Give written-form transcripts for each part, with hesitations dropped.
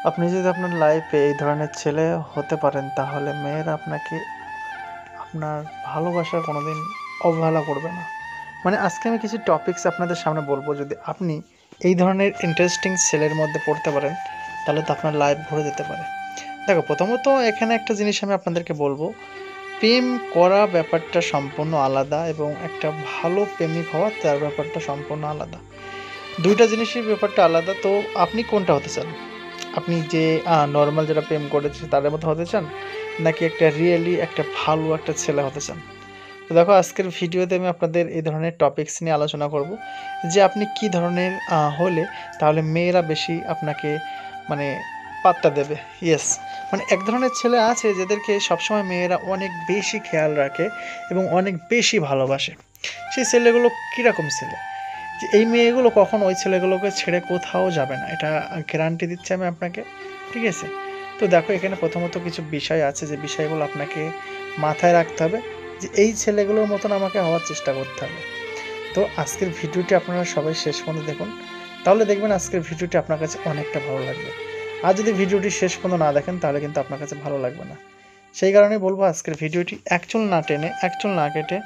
আপনি যদি আপনার লাইফে এই ধরনের ছেলে হতে পারেন তাহলে মেয়েরা আপনাকে আপনার ভালোবাসার কোনোদিন অবহেলা করবে না। মানে আজকে আমি কিছু টপিকস আপনাদের সামনে বলবো, যদি আপনি এই ধরনের ইন্টারেস্টিং ছেলের মধ্যে পড়তে পারেন তাহলে তো আপনার লাইফ ঘুরে যেতে পারে। দেখো, প্রথমত এখানে একটা জিনিস আমি আপনাদেরকে বলবো, প্রেম করা ব্যাপারটা সম্পূর্ণ আলাদা এবং একটা ভালো প্রেমিক হওয়া তার ব্যাপারটা সম্পূর্ণ আলাদা। দুইটা জিনিসের ব্যাপারটা আলাদা। তো আপনি কোনটা হতে চান? আপনি যে নর্মাল যারা প্রেম করেছে তাদের মতো হতে চান, নাকি একটা রিয়েলি একটা ভালো একটা ছেলে হতে চান? তো দেখো, আজকের ভিডিওতে আমি আপনাদের এই ধরনের টপিকস নিয়ে আলোচনা করব যে আপনি কি ধরনের হলে তাহলে মেয়েরা বেশি আপনাকে মানে পাত্তা দেবে। ইয়েস, মানে এক ধরনের ছেলে আছে যাদেরকে সবসময় মেয়েরা অনেক বেশি খেয়াল রাখে এবং অনেক বেশি ভালোবাসে। সেই ছেলেগুলো কীরকম ছেলে? যে এই মেয়েগুলো কখনো ওই ছেলেগুলোকে ছেড়ে কোথাও যাবে না, এটা গ্যারান্টি দিচ্ছি আমি আপনাকে। ঠিক আছে? তো দেখো, এখানে প্রথমত কিছু বিষয় আছে যে বিষয়গুলো আপনাকে মাথায় রাখতে হবে, যে এই ছেলেগুলোর মতন আমাকে হওয়ার চেষ্টা করতে হবে। তো আজকের ভিডিওটি আপনারা সবাই শেষ পর্যন্ত দেখুন, তাহলে দেখবেন আজকের ভিডিওটি আপনার কাছে অনেকটা ভালো লাগবে। আর যদি ভিডিওটি শেষ পর্যন্ত না দেখেন তাহলে কিন্তু আপনার কাছে ভালো লাগবে না। সেই কারণে বলবো আজকের ভিডিওটি একচুল না টেনে একচুল না কেটে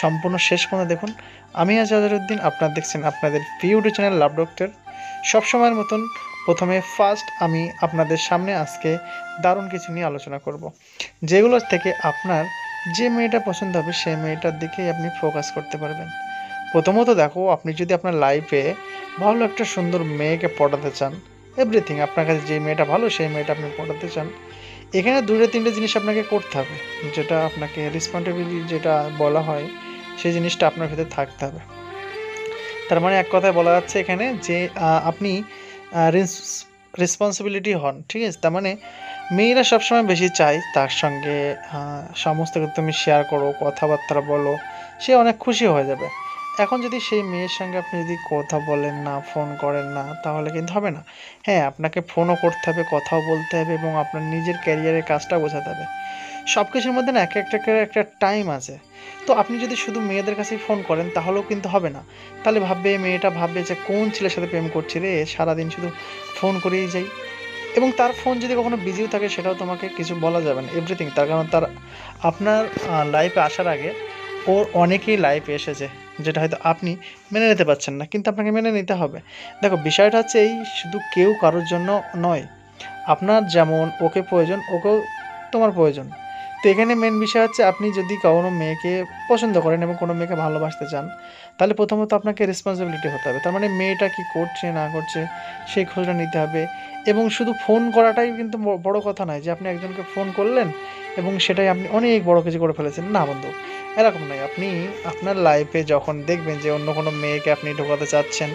সম্পূর্ণ শেষ পর্যন্ত দেখুন। আমি আজহারউদ্দিন, আপনারা দেখছেন আপনাদের ইউটিউব চ্যানেল লাভ ডক্টর। সবসময়ের মতন প্রথমে ফার্স্ট আমি আপনাদের সামনে আজকে দারুণ কিছু নিয়ে আলোচনা করব, যেগুলোর থেকে আপনার যে মেয়েটা পছন্দ হবে সেই মেয়েটার দিকেই আপনি ফোকাস করতে পারবেন। প্রথমত দেখো, আপনি যদি আপনার লাইফে ভালো একটা সুন্দর মেয়েকে পটাতে চান, এভরিথিং আপনার কাছে যে মেয়েটা ভালো সেই মেয়েটা আপনি পটাতে চান, এখানে দুটো তিনটে জিনিস আপনাকে করতে হবে, যেটা আপনাকে রেসপন্সিবিলিটি যেটা বলা হয় সেই জিনিসটা আপনার ভেতরে থাকতে হবে। তার মানে এক কথায় বলা যাচ্ছে এখানে যে আপনি রেসপন্সিবিলিটি হন। ঠিক আছে? তার মানে মেয়েরা সবসময় বেশি চায় তার সঙ্গে সমস্ত কিছু তুমি শেয়ার করো, কথাবার্তা বলো, সে অনেক খুশি হয়ে যাবে। এখন যদি সেই মেয়ের সঙ্গে আপনি যদি কথা বলেন না, ফোন করেন না, তাহলে কিন্তু হবে না। হ্যাঁ, আপনাকে ফোনও করতে হবে, কথাও বলতে হবে এবং আপনার নিজের ক্যারিয়ারের কাজটা বোঝাতে হবে। সব কিছুর মধ্যে না এক একটা করে একটা টাইম আছে। তো আপনি যদি শুধু মেয়েদের কাছেই ফোন করেন তাহলেও কিন্তু হবে না। তাহলে মেয়েটা ভাববে যে কোন ছেলের সাথে প্রেম করছি রে, সারাদিন শুধু ফোন করেই যাই। এবং তার ফোন যদি কখনো বিজিও থাকে সেটাও তোমাকে কিছু বলা যাবে না, এভরিথিং। তার কারণ তার আপনার লাইফে আসার আগে ওর অনেকেই লাইফে এসেছে, যেটা হয়তো আপনি মেনে নিতে পারছেন না, কিন্তু আপনাকে মেনে নিতে হবে। দেখো, বিষয়টা হচ্ছে এই, শুধু কেউ কারোর জন্য নয়। আপনার যেমন ওকে প্রয়োজন, ওকেও তোমার প্রয়োজন। তো এখানে মেন বিষয় হচ্ছে, আপনি যদি কোনো মেয়েকে পছন্দ করেন এবং কোনো মেয়েকে ভালোবাসতে চান, তাহলে প্রথমত আপনাকে রেসপন্সিবিলিটি হতে হবে। তার মানে মেয়েটা কী করছে না করছে সেই খোঁজটা নিতে হবে। এবং শুধু ফোন করাটাই কিন্তু বড় কথা নয় যে আপনি একজনকে ফোন করলেন এবং সেটাই আপনি অনেক বড় কিছু করে ফেলেছেন। না বন্ধু, এরকম নয়। আপনি আপনার লাইফে যখন দেখবেন যে অন্য কোনো মেয়েকে আপনি ঢোকাতে চাচ্ছেন,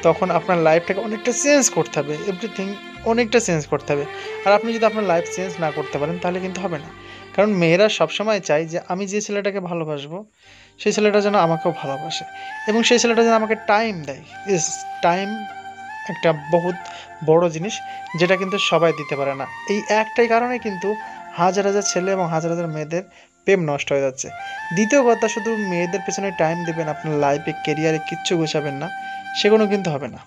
তখন আপনার লাইফটাকে অনেকটা চেঞ্জ করতে হবে, এভরিথিং অনেকটা চেঞ্জ করতে হবে। আর আপনি যদি আপনার লাইফ চেঞ্জ না করতে পারেন তাহলে কিন্তু হবে না। কারণ মেয়েরা সবসময় চায় যে আমি যে ছেলেটাকে ভালোবাসবো সেই ছেলেটা যেন আমাকেও ভালোবাসে এবং সেই ছেলেটা যেন আমাকে টাইম দেয়। ইস, টাইম একটা বহুত বড় জিনিস, যেটা কিন্তু সবাই দিতে পারে না। এই একটাই কারণে কিন্তু হাজার হাজার ছেলে এবং হাজার হাজার মেয়েদের প্রেম নষ্ট হয়ে যাচ্ছে। দ্বিতীয় কথা, শুধু মেয়েদের পেছনে টাইম দেবেন, আপনার লাইফে কেরিয়ারে কিচ্ছু গোছাবেন না, সেগুলো কিন্তু হবে না।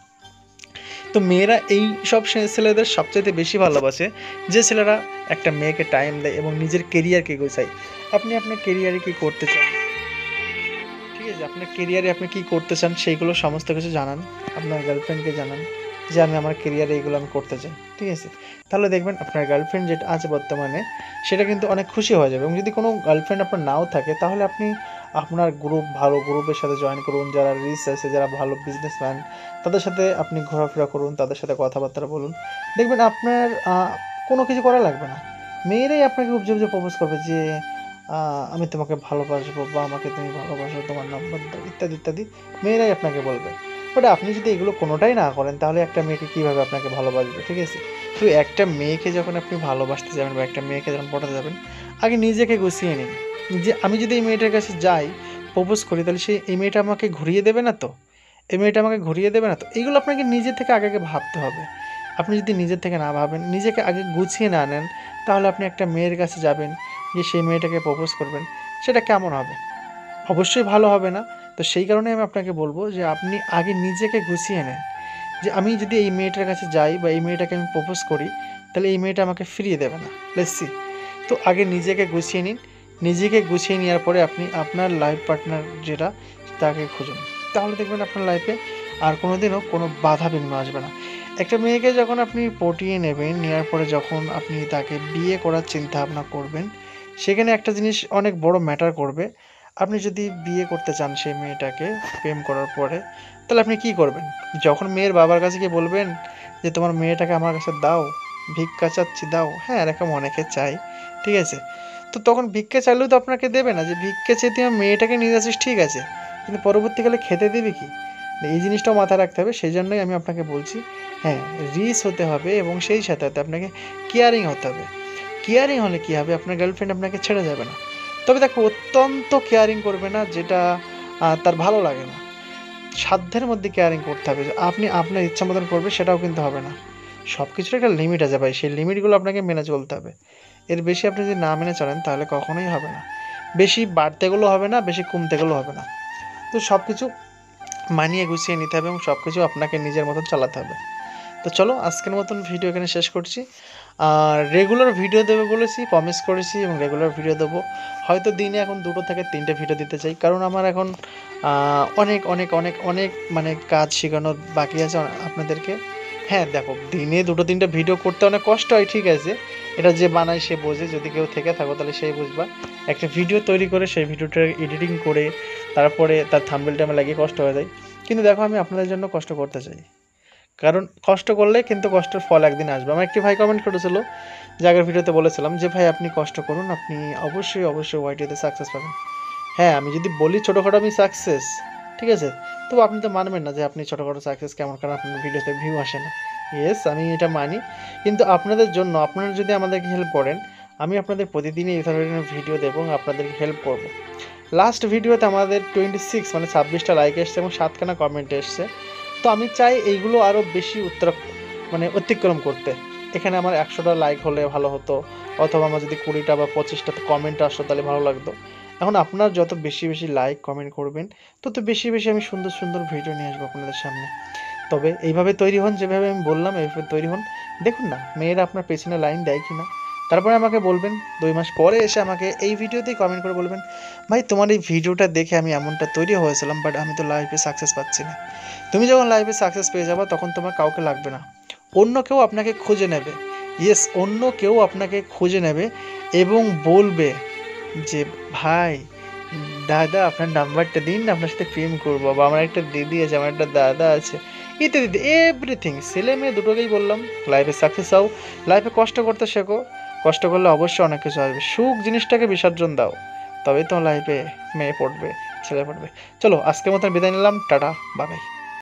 তো মেয়েরা এই সব ছেলেদের সবচাইতে বেশি ভালোবাসে যে ছেলেরা একটা মেয়েকে টাইম দেয় এবং নিজের কেরিয়ারকে গোছায়। আপনি আপনার কেরিয়ারে কী করতে চান? ঠিক আছে, আপনার কেরিয়ারে আপনি কী করতে চান সেইগুলো সমস্ত কিছু জানান, আপনার গার্লফ্রেন্ডকে জানান যে আমি আমার কেরিয়ারে এইগুলো আমি করতে চাই। ঠিক আছে? তাহলে দেখবেন আপনার গার্লফ্রেন্ড যেটা আছে বর্তমানে সেটা কিন্তু অনেক খুশি হয়ে যাবে। এবং যদি কোনো গার্লফ্রেন্ড আপনার নাও থাকে তাহলে আপনি আপনার ভালো গ্রুপের সাথে জয়েন করুন, যারা রিচ আছে, যারা ভালো বিজনেসম্যান, তাদের সাথে আপনি ঘোরাফেরা করুন, তাদের সাথে কথাবার্তা বলুন। দেখবেন আপনার কোনো কিছু করা লাগবে না, মেয়েরাই আপনাকে উপজে উপজে প্রপোজ করবে যে আমি তোমাকে ভালোবাসবো বা আমাকে তুমি ভালোবাসো, তোমার নম্বর দাও, ইত্যাদি ইত্যাদি মেয়েরাই আপনাকে বলবে। বাট আপনি যদি এগুলো কোনোটাই না করেন তাহলে একটা মেয়েকে কীভাবে আপনাকে ভালোবাসবে? ঠিক আছে? তো একটা মেয়েকে যখন আপনি ভালোবাসতে যাবেন বা একটা মেয়েকে যখন পটাতে যাবেন, আগে নিজেকে গুছিয়ে নিন। যে আমি যদি এই মেয়েটার কাছে যাই, প্রপোজ করি, তাহলে এই মেয়েটা আমাকে ঘুরিয়ে দেবে না তো? এই মেয়েটা আমাকে ঘুরিয়ে দেবে না তো? এইগুলো আপনাকে নিজে থেকে আগে আগে ভাবতে হবে। আপনি যদি নিজের থেকে না ভাবেন, নিজেকে আগে গুছিয়ে না নেন, তাহলে আপনি একটা মেয়ের কাছে যাবেন, যে সেই মেয়েটাকে প্রপোজ করবেন, সেটা কেমন হবে? অবশ্যই ভালো হবে না। তো সেই কারণেই আমি আপনাকে বলব যে আপনি আগে নিজেকে গুছিয়ে নেন। যে আমি যদি এই মেয়েটার কাছে যাই বা এই মেয়েটাকে আমি প্রপোজ করি, তাহলে এই মেয়েটা আমাকে ফিরিয়ে দেবে না। Let's see. তো আগে নিজেকে গুছিয়ে নিন। নিজেকে গুছিয়ে নেওয়ার পরে আপনি আপনার লাইফ পার্টনার যেটা, তাকে খুঁজুন। তাহলে দেখবেন আপনার লাইফে আর কোনো দিনও কোনো বাধা বিঘ্ন আসবে না। একটা মেয়েকে যখন আপনি পটিয়ে নেবেন, নেওয়ার পরে যখন আপনি তাকে বিয়ে করার চিন্তা ভাবনা করবেন, সেখানে একটা জিনিস অনেক বড় ম্যাটার করবে। আপনি যদি বিয়ে করতে চান সেই মেয়েটাকে প্রেম করার পরে, তাহলে আপনি কী করবেন? যখন মেয়ের বাবার কাছে গিয়ে বলবেন যে তোমার মেয়েটাকে আমার কাছে দাও, ভিক্ষা চাচ্ছি দাও, হ্যাঁ এরকম অনেকে চায়, ঠিক আছে? তো তখন ভিক্ষা চাইলেও তো আপনাকে দেবে না। যে ভিক্ষা চেয়ে তুই আমার মেয়েটাকে নিয়ে যাচ্ছিস ঠিক আছে, কিন্তু পরবর্তীকালে খেতে দেবে কি? এই জিনিসটাও মাথায় রাখতে হবে। সেই জন্যই আমি আপনাকে বলছি, হ্যাঁ রিচ হতে হবে এবং সেই সাথে সাথে আপনাকে কেয়ারিং হতে হবে। কেয়ারিং হলে কী হবে, আপনার গার্লফ্রেন্ড আপনাকে ছেড়ে যাবে না। তবে দেখো অত্যন্ত কেয়ারিং করবে না, যেটা তার ভালো লাগে না। সাধ্যের মধ্যে কেয়ারিং করতে হবে। যে আপনি আপনার ইচ্ছা মতন করবে সেটাও কিন্তু হবে না। সব কিছুর একটা লিমিট আছে ভাই, সেই লিমিটগুলো আপনাকে মেনে চলতে হবে। এর বেশি আপনি যদি না মেনে চলেন তাহলে কখনোই হবে না। বেশি বাড়তে গেলেও হবে না, বেশি কমতে গেলেও হবে না। তো সব কিছু মানিয়ে গুছিয়ে নিতে হবে এবং সব কিছু আপনাকে নিজের মতন চালাতে হবে। তো চলো আজকের মতন ভিডিও এখানে শেষ করছি। আর রেগুলার ভিডিও দেবো বলেছি, প্রমিস করেছি এবং রেগুলার ভিডিও দেবো। হয়তো দিনে এখন 2 থেকে 3টে ভিডিও দিতে চাই, কারণ আমার এখন অনেক অনেক অনেক অনেক মানে কাজ শেখানোর বাকি আছে আপনাদেরকে। হ্যাঁ দেখো, দিনে 2-3টে ভিডিও করতে অনেক কষ্ট হয়, ঠিক আছে, এটা যে বানায় সে বোঝে। যদি কেউ থেকে থাকো তাহলে সেই বুঝবা। একটা ভিডিও তৈরি করে সেই ভিডিওটা এডিটিং করে তারপরে তার থাম্বনেলটা আমি লাগিয়ে কষ্ট হয়ে যায়। কিন্তু দেখো আমি আপনাদের জন্য কষ্ট করতে চাই, কারণ কষ্ট করলে কিন্তু কষ্টের ফল একদিন আসবে। আমার একটি ভাই কমেন্ট করেছিল, যে আগের ভিডিওতে বলেছিলাম যে ভাই আপনি কষ্ট করুন, আপনি অবশ্যই অবশ্যই ওয়াইটিতে সাকসেস পাবেন। হ্যাঁ আমি যদি বলি ছোটোখাটো আমি সাকসেস, ঠিক আছে, তো আপনি তো মানবেন না যে আপনি ছোটোখাটো সাকসেস কেমন, কারণ আপনার ভিডিওতে ভিউ আসে না। ইয়েস আমি এটা মানি, কিন্তু আপনাদের জন্য আপনারা যদি আমাদেরকে হেল্প করেন, আমি আপনাদের প্রতিদিনই এই ধরনের ভিডিও দেবো এবং আপনাদেরকে হেল্প করব। লাস্ট ভিডিওতে আমাদের 26 মানে 26টা লাইক এসছে এবং 7খানা কমেন্ট এসছে। তো আমি চাই এইগুলো আরও বেশি অতিক্রম করতে। এখানে আমার 100টা লাইক হলে ভালো হতো, অথবা আমার যদি 20টা বা 25টাতে কমেন্ট আসতো তাহলে ভালো লাগতো। এখন আপনার যত বেশি বেশি লাইক কমেন্ট করবেন, তত বেশি বেশি আমি সুন্দর সুন্দর ভিডিও নিয়ে আসবো আপনাদের সামনে। তবে এইভাবে তৈরি হন, যেভাবে আমি বললাম এইভাবে তৈরি হন। দেখুন না মেয়েরা আপনার পেছনে লাইন দেয় কি না, তারপরে আমাকে বলবেন 2 মাস পরে এসে আমাকে এই ভিডিওতেই কমেন্ট করে বলবেন, ভাই তোমার এই ভিডিওটা দেখে আমি এমনটা তৈরি হয়েছিলাম, বাট আমি তো লাইফে সাকসেস পাচ্ছি না। তুমি যখন লাইফে সাকসেস পেয়ে যাবে তখন তোমার কাউকে লাগবে না, অন্য কেউ আপনাকে খুঁজে নেবে। ইয়েস, অন্য কেউ আপনাকে খুঁজে নেবে এবং বলবে যে ভাই দাদা আপনার নাম্বারটা দিন, আপনার সাথে প্রেম করবো, বা আমার একটা দিদি আছে, আমার একটা দাদা আছে, ইত্যাদি এভরিথিং। ছেলে মেয়ে দুটোকেই বললাম, লাইফে সাকসেস হও, লাইফে কষ্ট করতে শেখো। কষ্ট করলে অবশ্যই অনেক কিছু আসবে। সুখ জিনিসটাকে বিসর্জন দাও, তবেই তো লাইফে মেয়ে পড়বে, ছেলে পড়বে। চলো আজকের মতন বিদায় নিলাম, টাটা বাই বাই।